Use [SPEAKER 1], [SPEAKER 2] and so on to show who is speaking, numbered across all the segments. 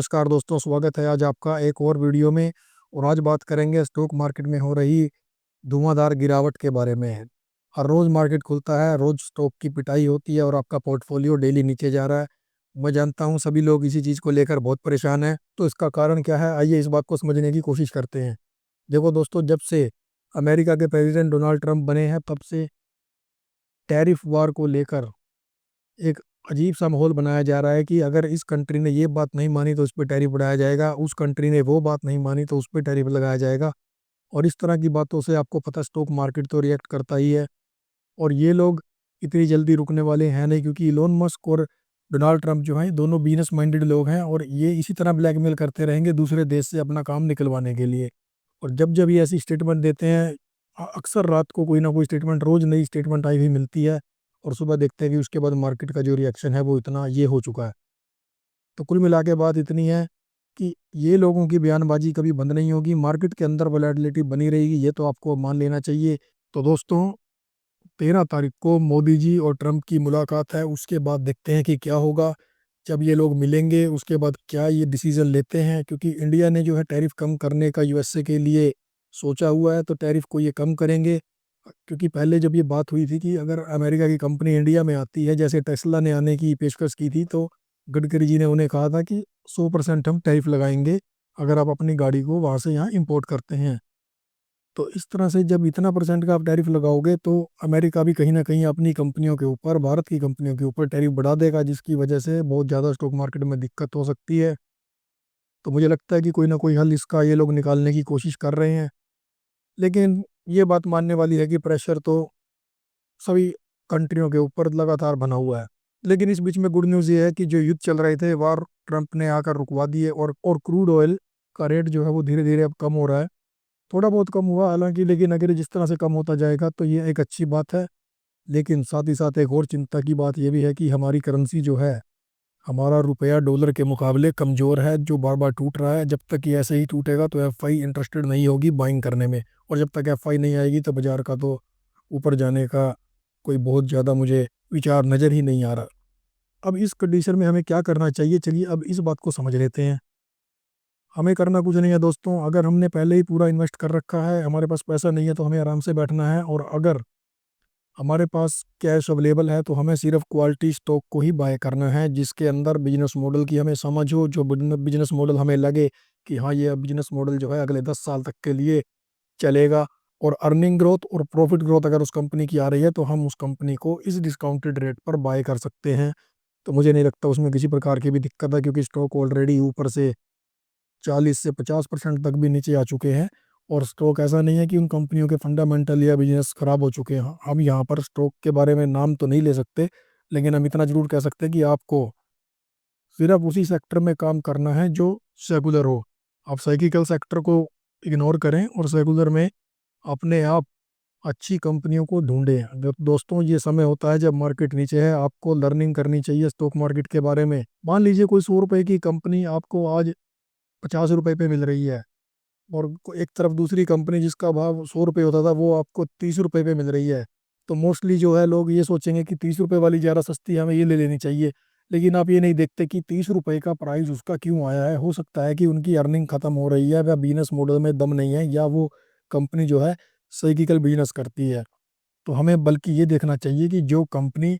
[SPEAKER 1] नमस्कार दोस्तों, स्वागत है आज आपका एक और वीडियो में। और आज बात करेंगे स्टॉक मार्केट में हो रही धुआंधार गिरावट के बारे में। हर रोज़ मार्केट खुलता है, रोज़ स्टॉक की पिटाई होती है और आपका पोर्टफोलियो डेली नीचे जा रहा है। मैं जानता हूँ सभी लोग इसी चीज़ को लेकर बहुत परेशान हैं। तो इसका कारण क्या है, आइए इस बात को समझने की कोशिश करते हैं। देखो दोस्तों, जब से अमेरिका के प्रेसिडेंट डोनाल्ड ट्रंप बने हैं, तब से टैरिफ वार को लेकर एक अजीब सा माहौल बनाया जा रहा है कि अगर इस कंट्री ने ये बात नहीं मानी तो उस पर टैरिफ बढ़ाया जाएगा, उस कंट्री ने वो बात नहीं मानी तो उस पर टैरिफ लगाया जाएगा। और इस तरह की बातों से आपको पता, स्टॉक मार्केट तो रिएक्ट करता ही है। और ये लोग इतनी जल्दी रुकने वाले हैं नहीं, क्योंकि इलोन मस्क और डोनाल्ड ट्रंप जो हैं, दोनों बिजनेस माइंडेड लोग हैं और ये इसी तरह ब्लैकमेल करते रहेंगे दूसरे देश से अपना काम निकलवाने के लिए। और जब जब ये ऐसी स्टेटमेंट देते हैं, अक्सर रात को कोई ना कोई स्टेटमेंट, रोज नई स्टेटमेंट आई हुई मिलती है और सुबह देखते हैं कि उसके बाद मार्केट का जो रिएक्शन है वो इतना ये हो चुका है। तो कुल मिला के बात इतनी है कि ये लोगों की बयानबाजी कभी बंद नहीं होगी, मार्केट के अंदर वोलेटिलिटी बनी रहेगी, ये तो आपको मान लेना चाहिए। तो दोस्तों, 13 तारीख को मोदी जी और ट्रंप की मुलाकात है, उसके बाद देखते हैं कि क्या होगा। जब ये लोग मिलेंगे उसके बाद क्या ये डिसीजन लेते हैं, क्योंकि इंडिया ने जो है टैरिफ कम करने का यूएसए के लिए सोचा हुआ है, तो टैरिफ को ये कम करेंगे। क्योंकि पहले जब ये बात हुई थी कि अगर अमेरिका की कंपनी इंडिया में आती है, जैसे टेस्ला ने आने की पेशकश की थी, तो गडकरी जी ने उन्हें कहा था कि 100% हम टैरिफ लगाएंगे अगर आप अपनी गाड़ी को वहाँ से यहाँ इंपोर्ट करते हैं। तो इस तरह से जब इतना परसेंट का आप टैरिफ लगाओगे तो अमेरिका भी कहीं ना कहीं अपनी कंपनियों के ऊपर, भारत की कंपनियों के ऊपर टैरिफ बढ़ा देगा, जिसकी वजह से बहुत ज़्यादा स्टॉक मार्केट में दिक्कत हो सकती है। तो मुझे लगता है कि कोई ना कोई हल इसका ये लोग निकालने की कोशिश कर रहे हैं। लेकिन ये बात मानने वाली है कि प्रेशर तो सभी कंट्रियों के ऊपर लगातार बना हुआ है। लेकिन इस बीच में गुड न्यूज़ ये है कि जो युद्ध चल रहे थे, वार ट्रंप ने आकर रुकवा दिए और क्रूड ऑयल का रेट जो है वो धीरे धीरे अब कम हो रहा है। थोड़ा बहुत कम हुआ हालांकि, लेकिन अगर जिस तरह से कम होता जाएगा तो ये एक अच्छी बात है। लेकिन साथ ही साथ एक और चिंता की बात ये भी है कि हमारी करेंसी जो है, हमारा रुपया डॉलर के मुकाबले कमज़ोर है, जो बार बार टूट रहा है। जब तक ये ऐसे ही टूटेगा तो एफआई इंटरेस्टेड नहीं होगी बाइंग करने में, और जब तक एफआई नहीं आएगी तो बाजार का तो ऊपर जाने का कोई बहुत ज़्यादा मुझे विचार नज़र ही नहीं आ रहा। अब इस कंडीशन में हमें क्या करना चाहिए, चलिए अब इस बात को समझ लेते हैं। हमें करना कुछ नहीं है दोस्तों, अगर हमने पहले ही पूरा इन्वेस्ट कर रखा है, हमारे पास पैसा नहीं है, तो हमें आराम से बैठना है। और अगर हमारे पास कैश अवेलेबल है तो हमें सिर्फ क्वालिटी स्टॉक को ही बाय करना है, जिसके अंदर बिजनेस मॉडल की हमें समझ हो, जो बिजनेस मॉडल हमें लगे कि हाँ, ये बिजनेस मॉडल जो है अगले 10 साल तक के लिए चलेगा। और अर्निंग ग्रोथ और प्रॉफिट ग्रोथ अगर उस कंपनी की आ रही है तो हम उस कंपनी को इस डिस्काउंटेड रेट पर बाय कर सकते हैं। तो मुझे नहीं लगता उसमें किसी प्रकार की भी दिक्कत है, क्योंकि स्टॉक ऑलरेडी ऊपर से 40 से 50% तक भी नीचे आ चुके हैं। और स्टॉक ऐसा नहीं है कि उन कंपनियों के फंडामेंटल या बिजनेस खराब हो चुके हैं। हम यहाँ पर स्टॉक के बारे में नाम तो नहीं ले सकते, लेकिन हम इतना जरूर कह सकते हैं कि आपको सिर्फ उसी सेक्टर में काम करना है जो सेकुलर हो। आप साइकिकल सेक्टर को इग्नोर करें और सेकुलर में अपने आप अच्छी कंपनियों को ढूंढें। दोस्तों, ये समय होता है जब मार्केट नीचे है, आपको लर्निंग करनी चाहिए स्टॉक मार्केट के बारे में। मान लीजिए कोई 100 रुपए की कंपनी आपको आज 50 रुपए पे मिल रही है, और एक तरफ दूसरी कंपनी जिसका भाव 100 रुपये होता था वो आपको 30 रुपये पे मिल रही है। तो मोस्टली जो है लोग ये सोचेंगे कि 30 रुपये वाली ज़्यादा सस्ती है, हमें ये ले लेनी चाहिए। लेकिन आप ये नहीं देखते कि 30 रुपये का प्राइस उसका क्यों आया है। हो सकता है कि उनकी अर्निंग खत्म हो रही है, या बिजनेस मॉडल में दम नहीं है, या वो कंपनी जो है साइकिकल बिजनेस करती है। तो हमें बल्कि ये देखना चाहिए कि जो कंपनी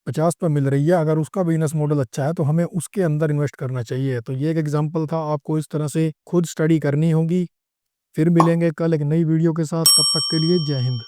[SPEAKER 1] 50 पे मिल रही है, अगर उसका बिजनेस मॉडल अच्छा है तो हमें उसके अंदर इन्वेस्ट करना चाहिए। तो ये एक एग्जांपल था, आपको इस तरह से खुद स्टडी करनी होगी। फिर मिलेंगे कल एक नई वीडियो के साथ, तब तक के लिए जय हिंद।